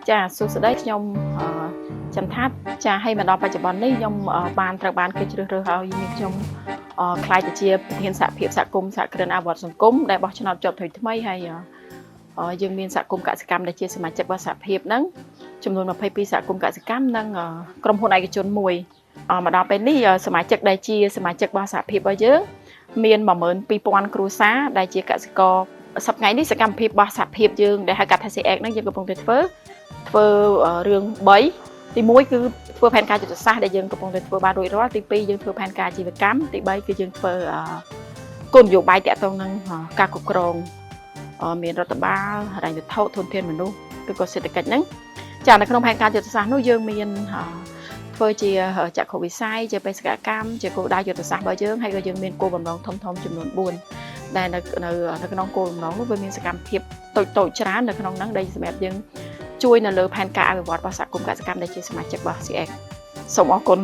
ចាសួស្តីខ្ញុំចន្ទថាចាឲ្យមកដល់បច្ចុប្បន្ននេះខ្ញុំបានត្រូវបានគេជ្រើសរើសឲ្យមានខ្ញុំខ្លាយទៅជាប្រធានសហភាពសហគមន៍សហគ្រិនអភិវឌ្ឍសង្គមដែលបោះឆ្នោតជាប់ថ្មីហើយយើងមានសហគមន៍កសិកម្មដែលជាសមាជិករបស់សហភាពហ្នឹងចំនួន22សហគមន៍កសិកម្មនិងក្រុមហ៊ុនឯកជនមួយមកដល់ពេលនេះសមាជិកដែលជាសមាជិករបស់សហភាពរបស់យើងមាន12000គ្រួសារដែលជាកសិករសប្តាហ៍នេះសកម្មភាពរបស់សហភាពយើងដែលហៅកាត់ថា CX ហ្នឹងយើងកំពុងតែធ្វើរឿង3ទី1គឺធ្វើផែនការយុទ្ធសាស្ត្រដែលយើងកំពុងតែធ្វើបានរួចរាល់ទី2យើងធ្វើផែនការអាជីវកម្មទី3គឺយើងធ្វើគោលនយោបាយតាក់ទងនឹងការគ្រប់គ្រងមានរដ្ឋបាលហិរញ្ញវត្ថុធនធានមនុស្សឬក៏សេដ្ឋកិច្ចហ្នឹងចានៅក្នុងផែនការយុទ្ធសាស្ត្រនោះយើងមានធ្វើជាចក្ខុវិស័យជាបេសកកម្មជាគោលដៅយុទ្ធសាស្ត្ររបស់យើងហើយក៏យើងមានគោលបំណងធំចំនួន4ដែលនៅក្នុងគោលបំណងនោះវាមានសកម្មភាពតូចច្រើននៅក្នុងហ្នឹងដែលសម្រាប់យើងជួយនៅលើផែនការអភិវឌ្ឍរបស់សហគមន៍កសិកម្មដែលជាសមាជិករបស់ CX សូមអរគុណ